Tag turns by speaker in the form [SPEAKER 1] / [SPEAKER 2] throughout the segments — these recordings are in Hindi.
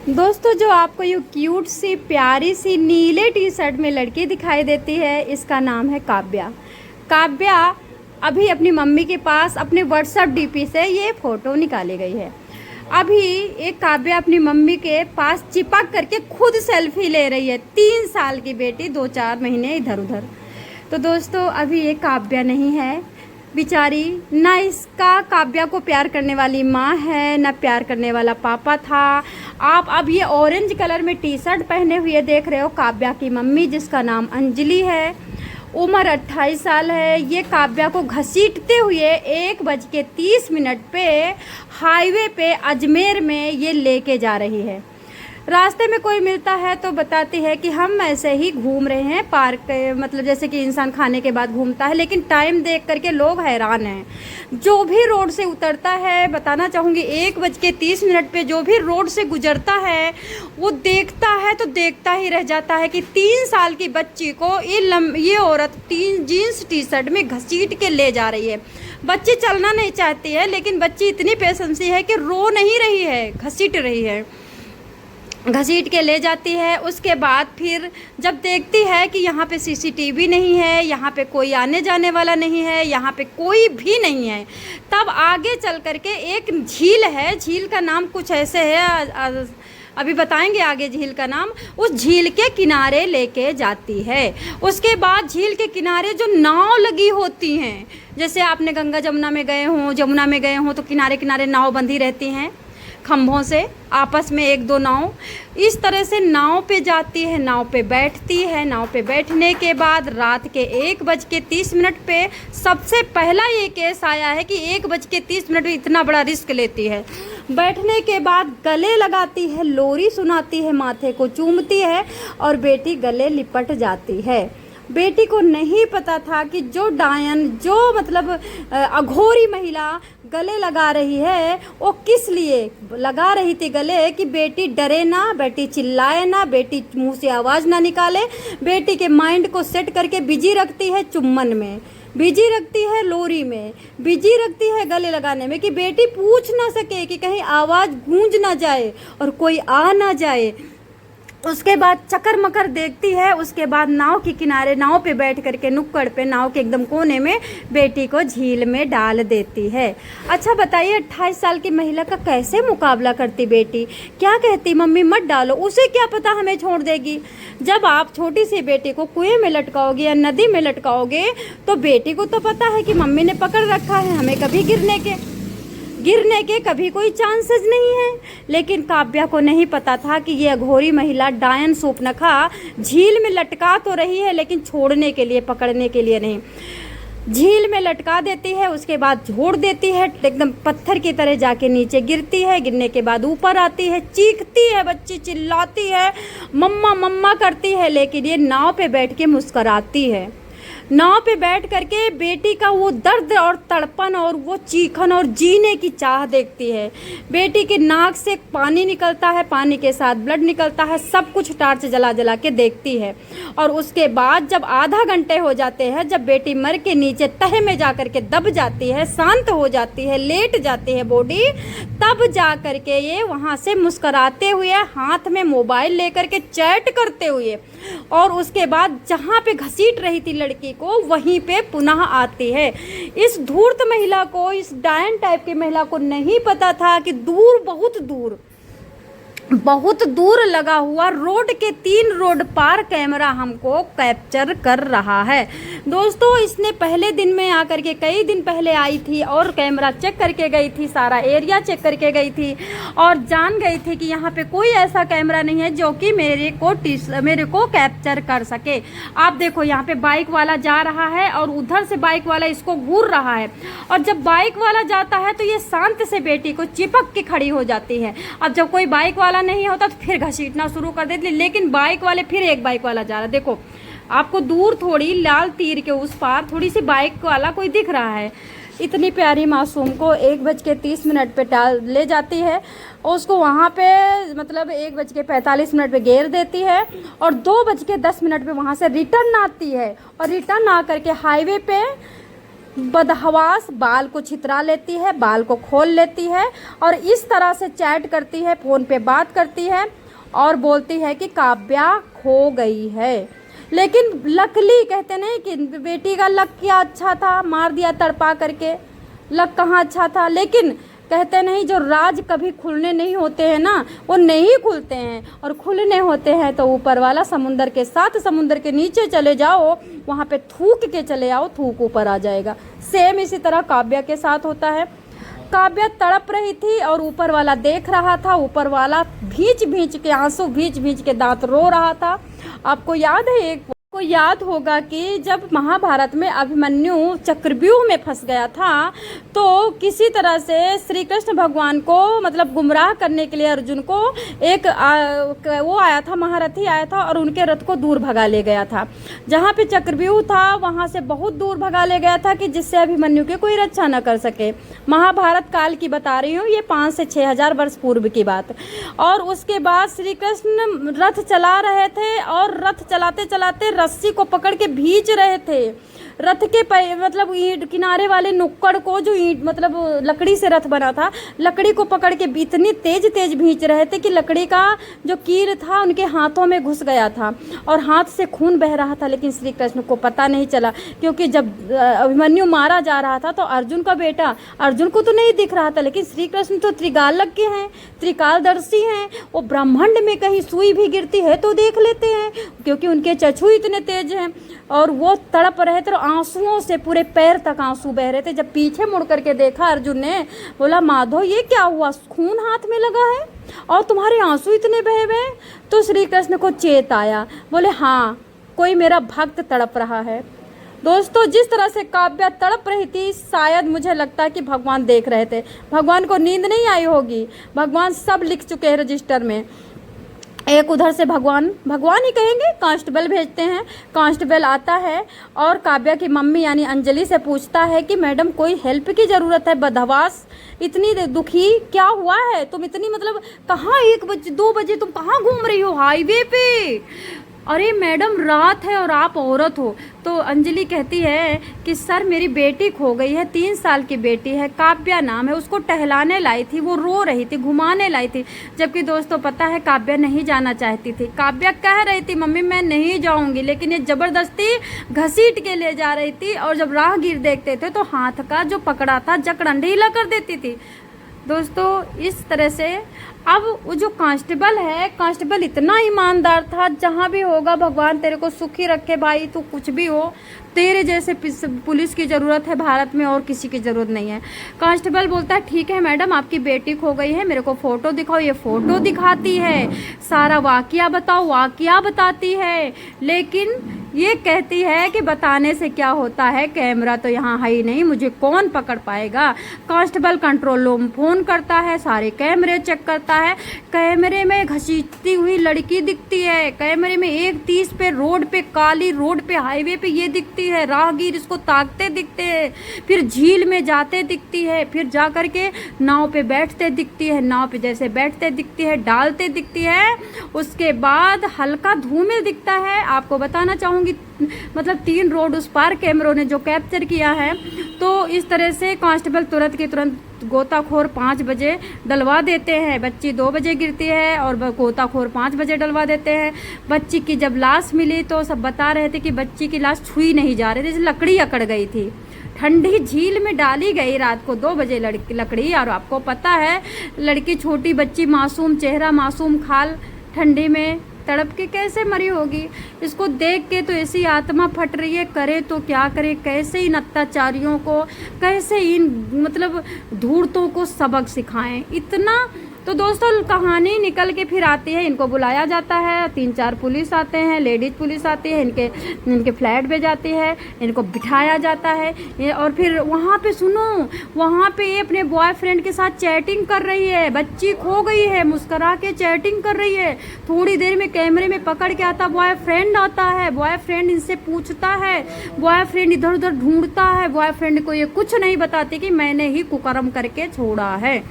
[SPEAKER 1] दोस्तों, जो आपको ये क्यूट सी प्यारी सी नीले टी शर्ट में लड़की दिखाई देती है, इसका नाम है काव्या। काव्या अभी अपनी मम्मी के पास अपने व्हाट्सएप डीपी से ये फ़ोटो निकाली गई है। अभी एक काव्या अपनी मम्मी के पास चिपक करके खुद सेल्फी ले रही है। 3 साल की बेटी 2-4 महीने इधर उधर। तो दोस्तों, अभी ये काव्या नहीं है बेचारी, ना इसका काव्या को प्यार करने वाली माँ है, ना प्यार करने वाला पापा था। आप अब ये ऑरेंज कलर में टी शर्ट पहने हुए देख रहे हो काव्या की मम्मी, जिसका नाम अंजलि है। उम्र 28 साल है। ये काव्या को घसीटते हुए 1:30 पे हाईवे पे अजमेर में ये लेके जा रही है। रास्ते में कोई मिलता है तो बताती है कि हम ऐसे ही घूम रहे हैं पार्क, मतलब जैसे कि इंसान खाने के बाद घूमता है। लेकिन टाइम देख करके लोग हैरान हैं। जो भी रोड से उतरता है, बताना चाहूँगी 1:30 पे जो भी रोड से गुजरता है वो देखता है तो देखता ही रह जाता है कि 3 साल की बच्ची को ये औरत जीन्स टी शर्ट में घसीट के ले जा रही है। बच्ची चलना नहीं चाहती है, लेकिन बच्ची इतनी पेशेंसी है कि रो नहीं रही है, घसीट रही है, घसीट के ले जाती है। उसके बाद फिर जब देखती है कि यहाँ पे सीसीटीवी नहीं है, यहाँ पे कोई आने जाने वाला नहीं है, यहाँ पे कोई भी नहीं है, तब आगे चल करके एक झील है। झील का नाम कुछ ऐसे है, अभी बताएंगे आगे झील का नाम। उस झील के किनारे लेके जाती है। उसके बाद झील के किनारे जो नाव लगी होती हैं, जैसे आपने गंगा जमुना में गए हों तो किनारे किनारे नाव बंधी रहती हैं खंभों से, आपस में 1-2 नाव, इस तरह से नाव पे जाती है, नाव पे बैठती है। नाव पे बैठने के बाद रात के 1:30 पे सबसे पहला ये केस आया है कि 1:30 में इतना बड़ा रिस्क लेती है। बैठने के बाद गले लगाती है, लोरी सुनाती है, माथे को चूमती है और बेटी गले लिपट जाती है। बेटी को नहीं पता था कि जो डायन, जो मतलब अघोरी महिला गले लगा रही है, वो किस लिए लगा रही थी गले, कि बेटी डरे ना, बेटी चिल्लाए ना, बेटी मुंह से आवाज़ ना निकाले। बेटी के माइंड को सेट करके बिजी रखती है चुम्बन में, बिजी रखती है लोरी में, बिजी रखती है गले लगाने में, कि बेटी पूछ ना सके, कि कहीं आवाज़ गूंज ना जाए और कोई आ ना जाए। उसके बाद चक्कर मकर देखती है। उसके बाद नाव के किनारे, नाव पे बैठ करके नुक्कड़ पे, नाव के एकदम कोने में बेटी को झील में डाल देती है। अच्छा बताइए, 28 साल की महिला का कैसे मुकाबला करती बेटी? क्या कहती, मम्मी मत डालो, उसे क्या पता हमें छोड़ देगी। जब आप छोटी सी बेटी को कुएं में लटकाओगे या नदी में लटकाओगे तो बेटी को तो पता है कि मम्मी ने पकड़ रखा है, हमें कभी गिरने के कभी कोई चांसेस नहीं है। लेकिन काव्या को नहीं पता था कि ये अघोरी महिला डायन सूपनखा झील में लटका तो रही है, लेकिन छोड़ने के लिए, पकड़ने के लिए नहीं। झील में लटका देती है, उसके बाद छोड़ देती है, एकदम पत्थर की तरह जाके नीचे गिरती है। गिरने के बाद ऊपर आती है, चीखती है, बच्ची चिल्लाती है, मम्मा मम्मा करती है, लेकिन ये नाव पे बैठ के मुस्कराती है। नाव पे बैठ करके बेटी का वो दर्द और तड़पन और वो चीखन और जीने की चाह देखती है। बेटी के नाक से पानी निकलता है, पानी के साथ ब्लड निकलता है, सब कुछ टार्च जला जला के देखती है। और उसके बाद जब आधा घंटे हो जाते हैं, जब बेटी मर के नीचे तह में जा कर के दब जाती है, शांत हो जाती है, लेट जाती है बॉडी, तब जा कर के ये वहाँ से मुस्कराते हुए, हाथ में मोबाइल लेकर के चैट करते हुए, और उसके बाद जहाँ पे घसीट रही थी लड़की को वहीं पे पुनः आती है। इस धूर्त महिला को, इस डायन टाइप की महिला को नहीं पता था कि दूर, बहुत दूर लगा हुआ रोड के 3 रोड पार कैमरा हमको कैप्चर कर रहा है। दोस्तों, इसने पहले दिन में आकर के, कई दिन पहले आई थी और कैमरा चेक करके गई थी, सारा एरिया चेक करके गई थी और जान गई थी कि यहाँ पे कोई ऐसा कैमरा नहीं है जो कि मेरे को कैप्चर कर सके। आप देखो, यहाँ पे बाइक वाला जा रहा है और उधर से बाइक वाला इसको घूर रहा है, और जब बाइक वाला जाता है तो ये शांत से बेटी को चिपक के खड़ी हो जाती है। अब जब कोई बाइक वाला नहीं होता तो फिर घसीटना शुरू कर देती, लेकिन बाइक वाले, फिर एक बाइक वाला जा रहा है। देखो, आपको दूर थोड़ी लाल तीर के उस पार थोड़ी सी बाइक वाला कोई दिख रहा है। इतनी प्यारी मासूम को 1:30 पे ले जाती है और उसको वहाँ पे मतलब 1:45 पे घेर देती है और 2:10 पे वहाँ से रिटर्न आती है, और रिटर्न आ करके हाईवे पे बदहवास बाल को छितरा लेती है, बाल को खोल लेती है और इस तरह से चैट करती है, फ़ोन पे बात करती है और बोलती है कि काव्या खो गई है। लेकिन लकली कहते नहीं कि बेटी का लक क्या अच्छा था, मार दिया तड़पा करके, लक कहाँ अच्छा था। लेकिन कहते नहीं जो राज कभी खुलने नहीं होते हैं ना, वो नहीं खुलते हैं, और खुलने होते हैं तो ऊपर वाला समुंदर के साथ, समुंदर के नीचे चले जाओ, वहाँ पे थूक के चले आओ, थूक ऊपर आ जाएगा। सेम इसी तरह काव्या के साथ होता है। काव्या तड़प रही थी और ऊपर वाला देख रहा था, ऊपर वाला भींच भींच के आंसू भींच भींच के दांत रो रहा था। आपको याद है, को याद होगा कि जब महाभारत में अभिमन्यु चक्रव्यूह में फंस गया था तो किसी तरह से श्री कृष्ण भगवान को मतलब गुमराह करने के लिए अर्जुन को एक वो आया था, महारथी आया था और उनके रथ को दूर भगा ले गया था। जहाँ पे चक्रव्यूह था वहाँ से बहुत दूर भगा ले गया था कि जिससे अभिमन्यु की कोई रक्षा न कर सके। महाभारत काल की बता रही हूँ, ये 5 से 6 हजार वर्ष पूर्व की बात। और उसके बाद श्री कृष्ण रथ चला रहे थे और रथ चलाते चलाते रस्सी को पकड़ के भींच रहे थे। रथ के मतलब ईंट किनारे वाले नुक्कड़ को, जो ईंट मतलब लकड़ी से रथ बना था, लकड़ी को पकड़ के इतनी तेज तेज भींच रहे थे कि लकड़ी का जो कील था उनके हाथों में घुस गया था और हाथ से खून बह रहा था। लेकिन श्री कृष्ण को पता नहीं चला, क्योंकि जब अभिमन्यु मारा जा रहा था तो अर्जुन का बेटा, अर्जुन को तो नहीं दिख रहा था, लेकिन श्री कृष्ण तो त्रिकालज्ञ हैं, त्रिकालदर्शी हैं। वो ब्रह्मांड में कहीं सुई भी गिरती है तो देख लेते हैं, क्योंकि उनके चक्षु इतने तेज हैं। और वो तड़प रहे थे, आंसुओं से पूरे पैर तक आंसू बह रहे थे। जब पीछे मुड़ करके देखा अर्जुन ने, बोला माधव ये क्या हुआ, खून हाथ में लगा है और तुम्हारे आंसू इतने बहे हुए। तो श्री कृष्ण को चेत आया, बोले हाँ कोई मेरा भक्त तड़प रहा है। दोस्तों जिस तरह से काव्या तड़प रही थी, शायद मुझे लगता है कि भगवान देख रहे थे। भगवान को नींद नहीं आई होगी, भगवान सब लिख चुके हैं रजिस्टर में। एक उधर से भगवान ही कहेंगे, कांस्टेबल भेजते हैं। कांस्टेबल आता है और काव्या की मम्मी यानी अंजलि से पूछता है कि मैडम कोई हेल्प की ज़रूरत है, बदहवास इतनी दुखी क्या हुआ है, तुम इतनी मतलब कहाँ 1 बजे 2 बजे तुम कहाँ घूम रही हो, हाईवे पे। अरे मैडम रात है और आप औरत हो। तो अंजलि कहती है कि सर मेरी बेटी खो गई है, 3 साल की बेटी है, काव्या नाम है, उसको टहलाने लाई थी, वो रो रही थी, घुमाने लाई थी। जबकि दोस्तों पता है काव्या नहीं जाना चाहती थी। काव्या कह रही थी मम्मी मैं नहीं जाऊंगी, लेकिन ये ज़बरदस्ती घसीट के ले जा रही थी। और जब राहगीर देखते थे तो हाथ का जो पकड़ा था जकड़न ढीला कर देती थी। दोस्तों इस तरह से अब वो जो कांस्टेबल है, कांस्टेबल इतना ईमानदार था, जहाँ भी होगा भगवान तेरे को सुखी रखे भाई, तू कुछ भी हो, तेरे जैसे पुलिस की ज़रूरत है भारत में और किसी की ज़रूरत नहीं है। कांस्टेबल बोलता है ठीक है मैडम आपकी बेटी खो गई है, मेरे को फ़ोटो दिखाओ। ये फ़ोटो दिखाती है, सारा वाकया बताओ, वाकया बताती है। लेकिन ये कहती है कि बताने से क्या होता है, कैमरा तो यहाँ है ही नहीं, मुझे कौन पकड़ पाएगा। कांस्टेबल कंट्रोल रूम फ़ोन करता है, सारे कैमरे चेक करता है। कैमरे में घसीटती हुई लड़की दिखती है, कैमरे में 1:30 पे रोड पे, काली रोड पे, हाईवे पे ये दिखती है। राहगीर इसको ताकते दिखते हैं, फिर झील में जाते दिखती है, फिर जा कर के नाव पे बैठते दिखती है, नाव पे जैसे बैठते दिखती है, डालते दिखती है। उसके बाद हल्का धूमिल दिखता है। आपको बताना चाहूँगी मतलब 3 रोड उस पार कैमरों ने जो कैप्चर किया है। तो इस तरह से कांस्टेबल तुरंत के तुरंत गोताखोर 5 बजे डलवा देते हैं। बच्ची 2 बजे गिरती है और गोताखोर 5 बजे डलवा देते हैं। बच्ची की जब लाश मिली तो सब बता रहे थे कि बच्ची की लाश छुई नहीं जा रही थी, जैसे लकड़ी अकड़ गई थी। ठंडी झील में डाली गई रात को 2 बजे लकड़ी। और आपको पता है लड़की, छोटी बच्ची, मासूम चेहरा, मासूम खाल, ठंडी में तड़प के कैसे मरी होगी। इसको देख के तो ऐसी आत्मा फट रही है, करे तो क्या करे, कैसे इन अत्याचारियों को, कैसे इन मतलब धूर्तों को सबक सिखाएं इतना। तो दोस्तों कहानी निकल के फिर आती है, इनको बुलाया जाता है, 3-4 पुलिस आते हैं, लेडीज पुलिस आती है, इनके फ्लैट पे जाती है, इनको बिठाया जाता है। और फिर वहाँ पे सुनो, वहाँ पे ये अपने बॉयफ्रेंड के साथ चैटिंग कर रही है। बच्ची खो गई है, मुस्करा के चैटिंग कर रही है। थोड़ी देर में कैमरे में पकड़ के आता बॉयफ्रेंड आता है, बॉयफ्रेंड इनसे पूछता है, बॉयफ्रेंड इधर उधर ढूंढता है, बॉयफ्रेंड को ये कुछ नहीं बताती कि मैंने ही कुकर्म करके छोड़ा है।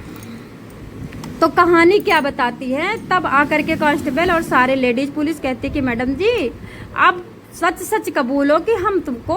[SPEAKER 1] तो कहानी क्या बताती है, तब आकर के कांस्टेबल और सारे लेडीज पुलिस कहती कि मैडम जी आप सच सच कबूलो कि हम तुमको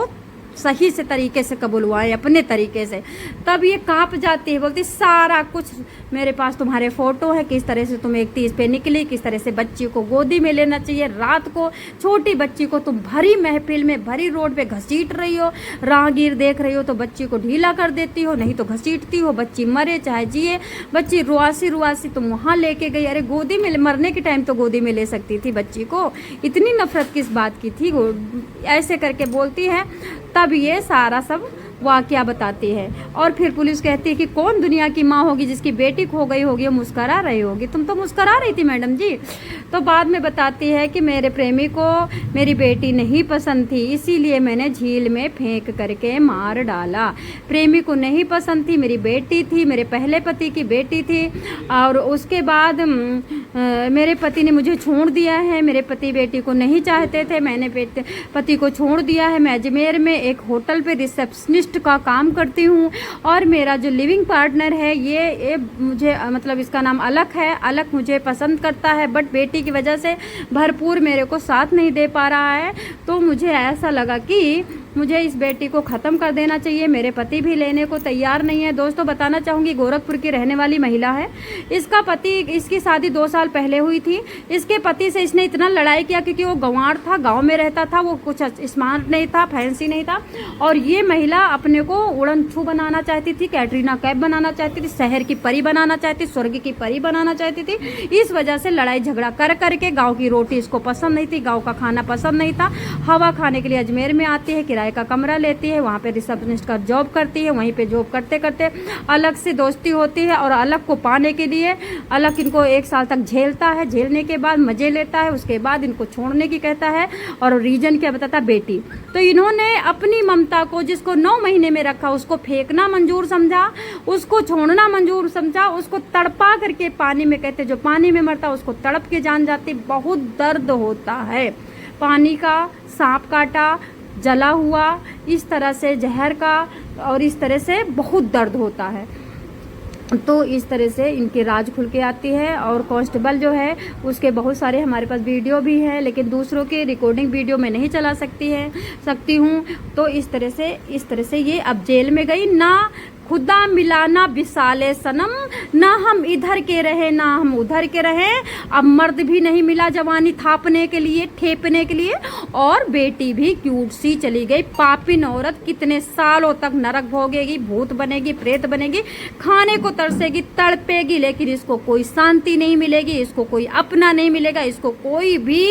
[SPEAKER 1] सही से तरीके से कबूलवाएं अपने तरीके से। तब ये कांप जाती है, बोलती सारा कुछ मेरे पास तुम्हारे फ़ोटो है, किस तरह से तुम 31 पे निकली, किस तरह से बच्ची को गोदी में लेना चाहिए, रात को छोटी बच्ची को तुम भरी महफिल में भरी रोड पे घसीट रही हो, राहगीर देख रही हो तो बच्ची को ढीला कर देती हो, नहीं तो घसीटती हो, बच्ची मरे चाहे जिए, बच्ची रुआसी तुम वहाँ लेके गई। अरे गोदी में मरने के टाइम तो गोदी में ले सकती थी बच्ची को, इतनी नफरत किस बात की थी, ऐसे करके बोलती है। तब ये सारा सब वाकया बताती है। और फिर पुलिस कहती है कि कौन दुनिया की माँ होगी जिसकी बेटी खो गई होगी, वो मुस्करा रही होगी, तुम तो मुस्करा रही थी मैडम जी। तो बाद में बताती है कि मेरे प्रेमी को मेरी बेटी नहीं पसंद थी, इसीलिए मैंने झील में फेंक करके मार डाला। प्रेमी को नहीं पसंद थी, मेरी बेटी थी, मेरे पहले पति की बेटी थी, और उसके बाद मेरे पति ने मुझे छोड़ दिया है। मेरे पति बेटी को नहीं चाहते थे, मैंने पति को छोड़ दिया है। मैं अजमेर में एक होटल पे रिसेप्शनिस्ट का काम करती हूँ, और मेरा जो लिविंग पार्टनर है ये मुझे मतलब इसका नाम अलक है। अलक मुझे पसंद करता है, बट बेटी की वजह से भरपूर मेरे को साथ नहीं दे पा रहा है। तो मुझे ऐसा लगा कि मुझे इस बेटी को ख़त्म कर देना चाहिए। मेरे पति भी लेने को तैयार नहीं है। दोस्तों बताना चाहूँगी, गोरखपुर की रहने वाली महिला है। इसका पति, इसकी शादी 2 साल पहले हुई थी। इसके पति से इसने इतना लड़ाई किया क्योंकि वो गंवार था, गांव में रहता था, वो कुछ स्मार्ट नहीं था, फैंसी नहीं था, और ये महिला अपने को उड़न छू बनाना चाहती थी, कैटरीना कैफ बनाना चाहती थी, शहर की परी बनाना चाहती, स्वर्ग की परी बनाना चाहती थी। इस वजह से लड़ाई झगड़ा कर करके, गाँव की रोटी इसको पसंद नहीं थी, गाँव का खाना पसंद नहीं था, हवा खाने के लिए अजमेर में आती है, किराए का कमरा लेती है, वहाँ पे रिसेप्शनिस्ट का जॉब करती है। वहीं पे जॉब करते करते अलग से दोस्ती होती है, और अलग को पाने के लिए अलग इनको 1 साल तक झेलता है, झेलने के बाद मज़े लेता है, उसके बाद इनको छोड़ने की कहता है, और रीजन क्या बताता, बेटी। तो इन्होंने अपनी ममता को, जिसको 9 महीने में रखा, उसको फेंकना मंजूर समझा, उसको छोड़ना मंजूर समझा, उसको तड़पा करके पानी में, कहते जो पानी में मरता उसको तड़प के जान जाती। बहुत दर्द होता है, पानी का, सांप काटा, जला हुआ, इस तरह से जहर का, और इस तरह से बहुत दर्द होता है। तो इस तरह से इनकी राज खुल के आती है। और कांस्टेबल जो है उसके बहुत सारे हमारे पास वीडियो भी हैं, लेकिन दूसरों की रिकॉर्डिंग वीडियो में नहीं चला सकती हूँ। तो इस तरह से ये अब जेल में गई। ना खुदा मिलाना विसाले सनम, ना हम इधर के रहे ना हम उधर के रहे, अब मर्द भी नहीं मिला जवानी थापने के लिए, ठेपने के लिए, और बेटी भी क्यूट सी चली गई। पापिन औरत कितने सालों तक नरक भोगेगी, भूत बनेगी, प्रेत बनेगी, खाने को तरसेगी, तड़पेगी, लेकिन इसको कोई शांति नहीं मिलेगी, इसको कोई अपना नहीं मिलेगा, इसको कोई भी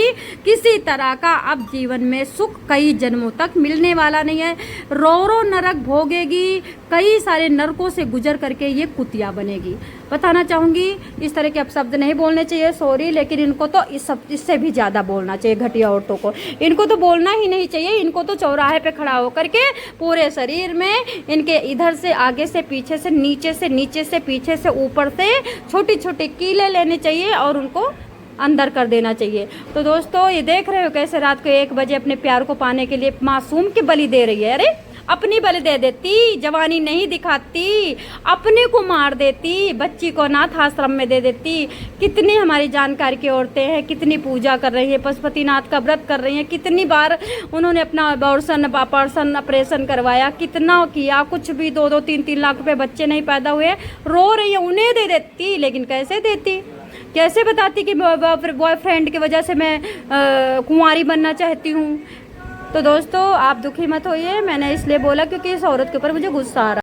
[SPEAKER 1] किसी तरह का अब जीवन में सुख कई जन्मों तक मिलने वाला नहीं है। रो नरक भोगेगी, कई सारे नरकों से गुजर करके ये कुतिया बनेगी। बताना चाहूँगी, इस तरह के अब शब्द नहीं बोलने चाहिए, सॉरी, लेकिन इनको तो इससे भी ज़्यादा बोलना चाहिए। घटिया औरतों को इनको तो बोलना ही नहीं चाहिए। इनको तो चौराहे पे खड़ा होकर के पूरे शरीर में इनके इधर से, आगे से, पीछे से, नीचे से, पीछे से, ऊपर से छोटी छोटी कीलें लेनी चाहिए और उनको अंदर कर देना चाहिए। तो दोस्तों ये देख रहे हो कैसे रात को 1 बजे अपने प्यार को पाने के लिए मासूम की बलि दे रही है। अरे अपनी बलि दे देती, जवानी नहीं दिखाती, अपने को मार देती, बच्ची को अनाथ आश्रम में दे देती। कितनी हमारी जानकारी की औरतें हैं, कितनी पूजा कर रही हैं, पशुपतिनाथ का व्रत कर रही हैं, कितनी बार उन्होंने अपना ऑपरेशन करवाया, कितना किया, कुछ भी 2-2, 3-3 लाख रुपए बच्चे नहीं पैदा हुए, रो रही है, उन्हें दे देती। लेकिन कैसे देती, कैसे बताती कि बॉयफ्रेंड की वजह से मैं कुंवारी बनना चाहती हूँ। तो दोस्तों आप दुखी मत होइए, मैंने इसलिए बोला क्योंकि इस औरत के ऊपर मुझे गुस्सा आ रहा है।